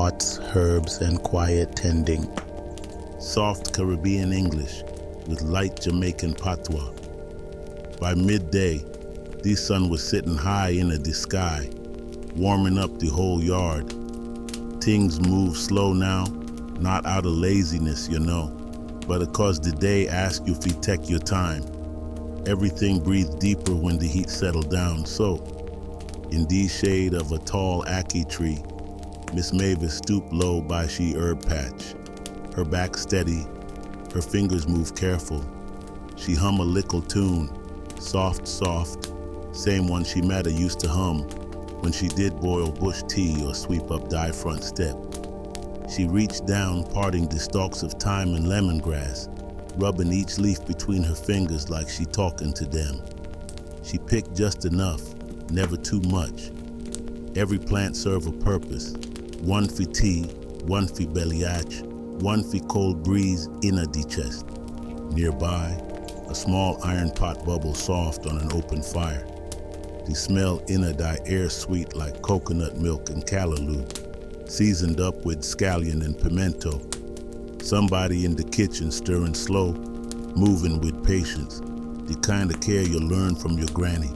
pots, herbs, and quiet tending. Soft Caribbean English with light Jamaican Patwa. By midday, the sun was sitting high in the sky, warming up the whole yard. Things move slow now, not out of laziness, but because the day asks you to take your time. Everything breathes deeper when the heat settled down. So, in the shade of a tall ackee tree, Miss Mavis stooped low by she herb patch. Her back steady, her fingers move careful. She hum a little tune, soft, same one she meta used to hum when she did boil bush tea or sweep up die front step. She reached down, parting the stalks of thyme and lemongrass, rubbing each leaf between her fingers like she talking to them. She picked just enough, never too much. Every plant serve a purpose. One for tea, one for bellyache, one for cold breeze in a chest. Nearby, a small iron pot bubbles soft on an open fire. The smell in a die air sweet like coconut milk and callaloo, seasoned up with scallion and pimento. Somebody in the kitchen stirring slow, moving with patience, the kind of care you learn from your granny.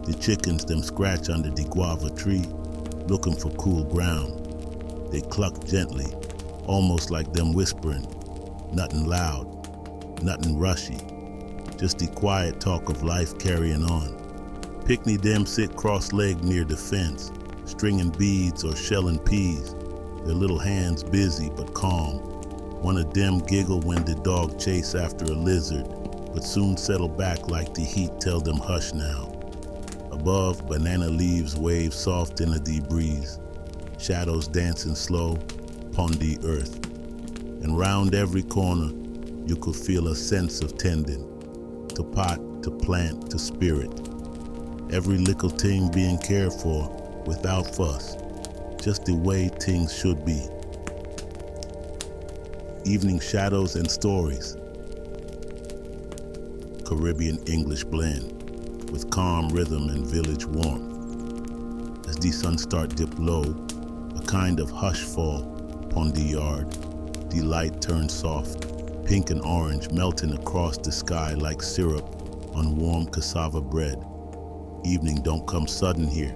The chickens them scratch under the guava tree, looking for cool ground. They cluck gently, almost like them whispering, nothing loud, nothing rushy, just the quiet talk of life carrying on. Pickney them sit cross-legged near the fence, stringing beads or shelling peas, their little hands busy but calm. One of them giggle when the dog chase after a lizard, but soon settle back like the heat tell them hush now. Above, banana leaves wave soft in a deep breeze, shadows dancing slow upon the earth. And round every corner, you could feel a sense of tending, to pot, to plant, to spirit. Every little thing being cared for without fuss, just the way things should be. Evening shadows and stories. Caribbean English blend with calm rhythm and village warmth. As the sun start dip low, a kind of hush fall upon the yard. The light turns soft, pink and orange melting across the sky like syrup on warm cassava bread. Evening don't come sudden here.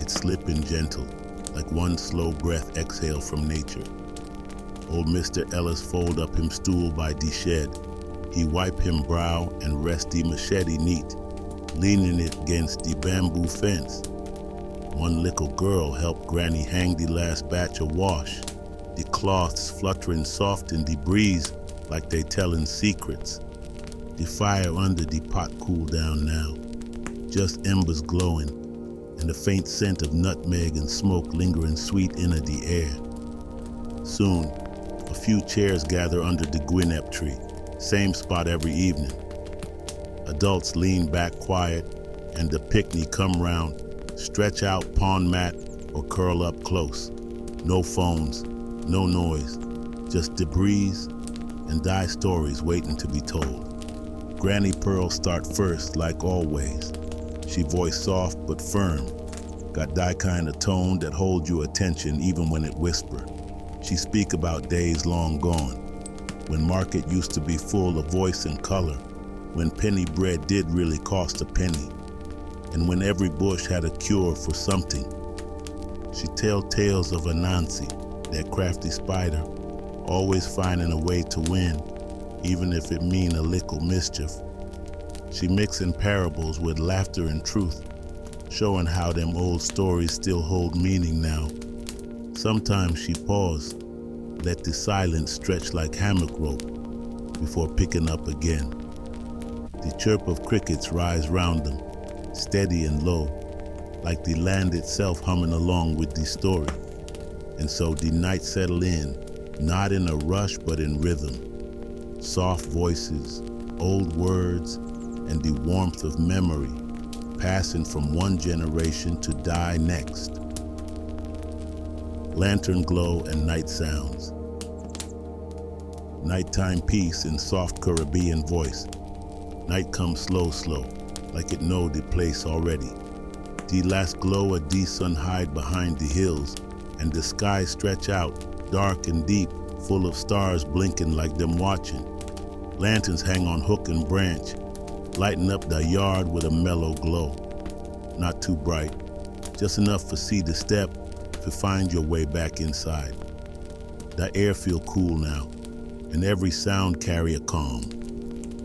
It's slipping gentle, like one slow breath exhale from nature. Old Mr. Ellis fold up him stool by the shed. He wipe him brow and rest the machete neat, leaning it against the bamboo fence. One little girl helped Granny hang the last batch of wash, the cloths fluttering soft in the breeze like they telling secrets. The fire under the pot cool down now, just embers glowing, and a faint scent of nutmeg and smoke lingering sweet in the air. Soon, a few chairs gather under the guinep tree, same spot every evening. Adults lean back quiet, and the picnic come round, stretch out pond mat or curl up close. No phones, no noise, just the breeze and die stories waiting to be told. Granny Pearl start first like always. She voice soft but firm, got that kind of tone that hold you attention even when it whisper. She speak about days long gone, when market used to be full of voice and color, when penny bread did really cost a penny, and when every bush had a cure for something. She tell tales of Anansi, that crafty spider, always finding a way to win, even if it mean a little mischief. She mixing parables with laughter and truth, showing how them old stories still hold meaning now. Sometimes she pause, let the silence stretch like hammock rope before picking up again. The chirp of crickets rise round them, steady and low, like the land itself humming along with the story. And so the night settle in, not in a rush but in rhythm. Soft voices, old words, and the warmth of memory, passing from one generation to die next. Lantern glow and night sounds. Nighttime peace in soft Caribbean voice. Night comes slow, like it know the place already. The last glow of the sun hide behind the hills and the sky stretch out, dark and deep, full of stars blinking like them watching. Lanterns hang on hook and branch, lighting up the yard with a mellow glow. Not too bright, just enough for see to step, to find your way back inside. The air feel cool now, and every sound carry a calm.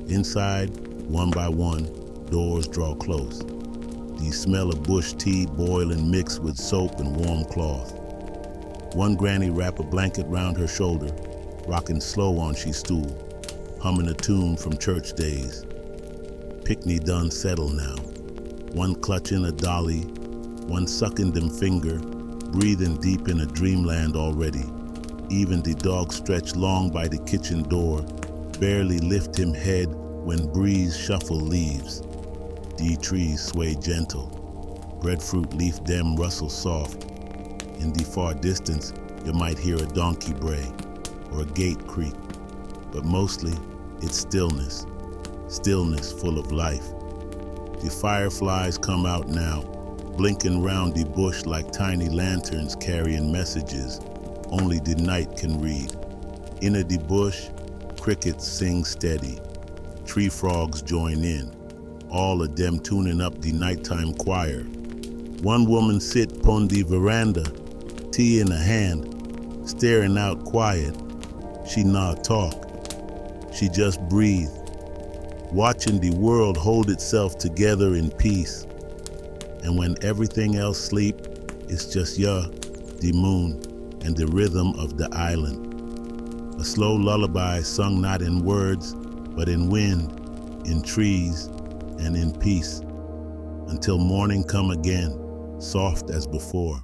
Inside, one by one, doors draw close. The smell of bush tea boiling mixed with soap and warm cloth. One granny wrap a blanket round her shoulder, rocking slow on she stool, humming a tune from church days. Picnic done settle now. One clutching a dolly, one sucking them finger, breathing deep in a dreamland already. Even the dog stretched long by the kitchen door, barely lift him head when breeze shuffle leaves. The trees sway gentle, breadfruit leaf them rustle soft. In the far distance, you might hear a donkey bray or a gate creak, but mostly it's stillness, stillness full of life. The fireflies come out now, blinking round the bush like tiny lanterns carrying messages only the night can read. In the bush, crickets sing steady. Tree frogs join in, all of them tuning up the nighttime choir. One woman sit pon the veranda, tea in her hand, staring out quiet. She not talk, she just breathe, watching the world hold itself together in peace. And when everything else sleep, it's just ya, the moon, and the rhythm of the island. A slow lullaby sung not in words, but in wind, in trees, and in peace, until morning come again, soft as before.